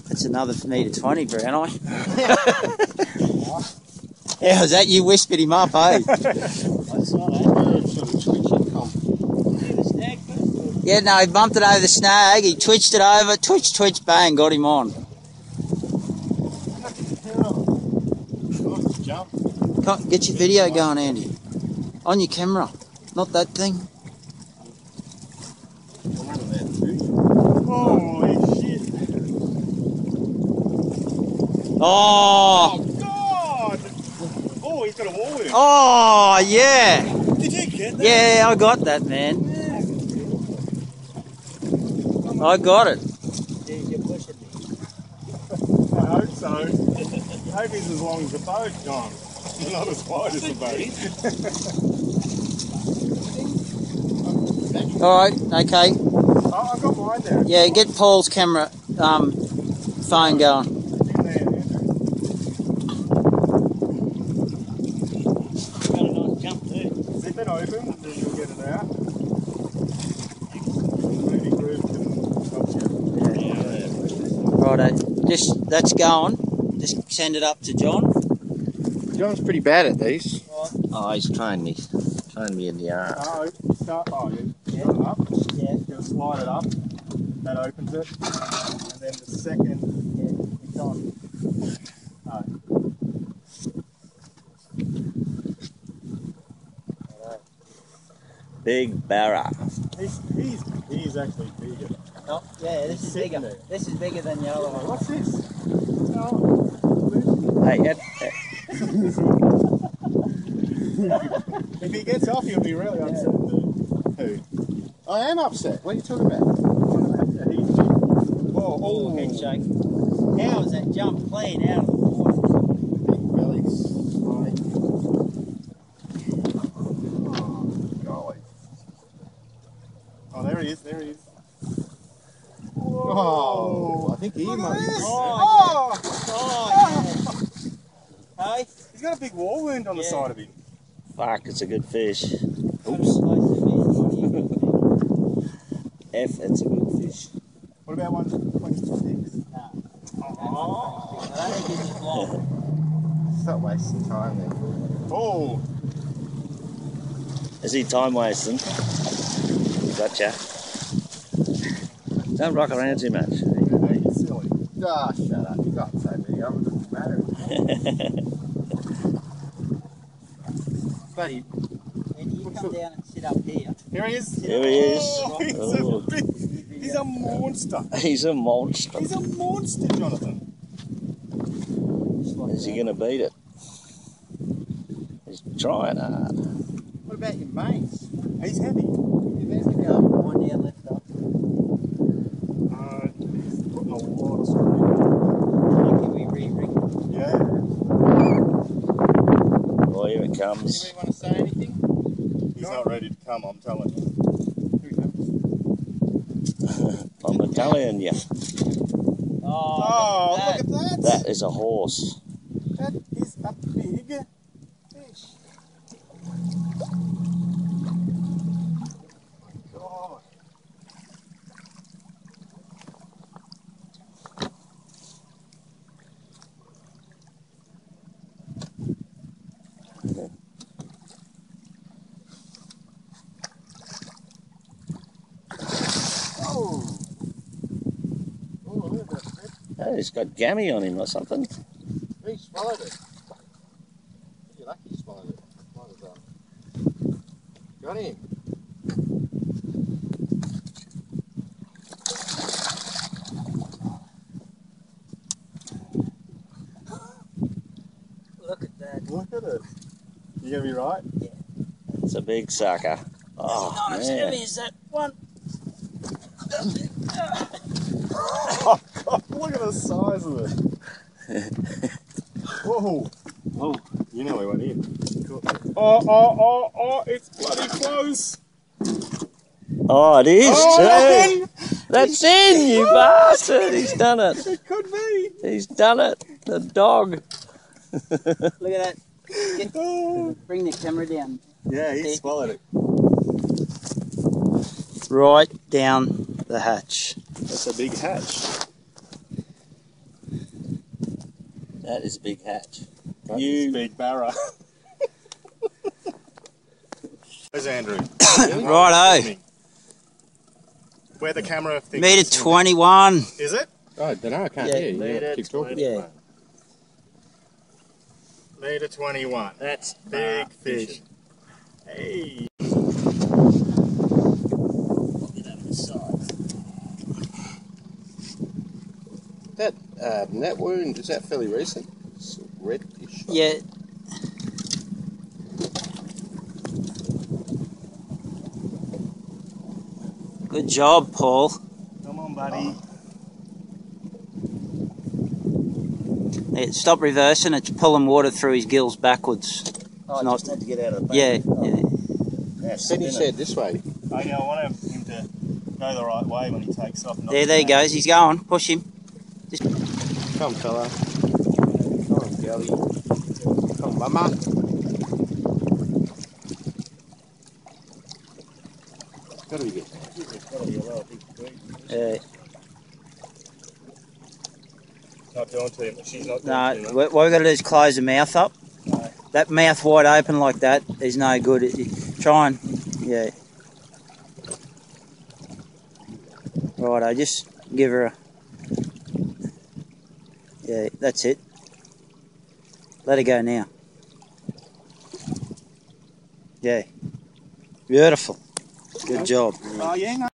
That's another metre 20, Brown Eye. Yeah, was that you whispered him up, eh? I saw that. Sort of twitching, Tom. See the snag first? Yeah, no, he bumped it over the snag, he twitched it over, twitch, bang, got him on. Nice jump. Come, get your video going, Andy. On your camera, not that thing. Holy shit. Oh! Oh, God! Oh, he's got a wall in. Oh, yeah! Did you get that? Yeah, I got that, man. I got it. Yeah, you're pushing me. I hope so. I hope he's as long as the boat, John. Not as wide as the boat. Alright, okay. Oh, I've got mine there. Yeah, get Paul's camera, phone going. In there, Andrew. Got a nice jump too. Zip it open and then you'll get it out. Maybe Groove can help you. Righto, just, that's going. Just send it up to John. John's pretty bad at these. Oh, he's trying me in the arm. Oh, start. Oh, yeah. Got it up. Yeah. You'll slide it up. That opens it. And then the second, yeah, it's on. Oh. Big barra. He's actually bigger. Oh, yeah, this is bigger. This is bigger than the other one. What's this? Oh. Hey, If he gets off, he'll be really upset. Who? I am upset. What are you talking about? Oh, head shake. How was that jump clean out of the water? Big belly slide. Oh, golly. Oh, there he is. There he is. Oh, I think he might be. Oh, yeah. Hey? He's got a big wall wound on the side of him. fuck, it's a good fish. Oops. F, it's a good fish. What about 126? Oh. Stop wasting time then. Oh. Is he time wasting? Gotcha. Don't rock around too much. No, you're silly. Ah, shut up. You got so many of them. It doesn't matter. Buddy. Andy, you come down and sit up here. Here he is. Here he is. Oh, he's a monster. He's a monster. He's a monster, Jonathan. Is he going to beat it? He's trying hard. What about your mates? He's heavy. You've ever go one down, left up. He's putting a lot of strain. Can we re-ring? Yeah. Oh, here it comes. Anybody want to say anything? He's not ready to come, I'm telling you. Here he comes. I'm telling you. Oh, look at that. That is a horse. That is a big fish. God. Oh. Oh, look at that fish. Oh, he's got gammy on him or something. He swallowed it. You're lucky he swallowed it. Might have got him. look at that. Look at it. You gonna be right? Yeah. It's a big sucker. Oh, Not as man. heavy as that one. Oh God! Look at the size of it. Whoa! Oh, you know we went in. Cool. Oh! It's bloody close. Oh, it is Oh, too. That's in, you bastard. He's done it. It could be. He's done it. The dog. Look at that. Oh. Bring the camera down. Yeah, he swallowed it. Right down the hatch. That's a big hatch. That is a big hatch. That's You- a big barra. Where's Andrew? Righto. Where the camera thing Metre is. 21. Is it? Oh, I don't know, I can't Yeah. hear you. Metre Keep talking. 20. Yeah. Metre 21. That's Big fish. Hey. Get over the side. That wound, is that fairly recent? It's reddish. Yeah. Good job, Paul. Come on, buddy. Yeah, stop reversing. It's pulling water through his gills backwards. Oh, I not- just had to get out of the Yeah, boat. yeah. Yeah, Said he spin it. said this way. I want him to go the right way when he takes off. not There he back. goes. He's going. Push him. Come, fella. Come on, Gally. Come, mama. Gotta be good. It's gotta be a lot of big breed. Not doing too much. She's not doing No, too much. what we've got to do is close the mouth up. That mouth wide open like that is no good. Try and, yeah. Righto, just give her a, yeah, that's it. Let her go now. Yeah. Beautiful. Good job. Oh, yeah, no.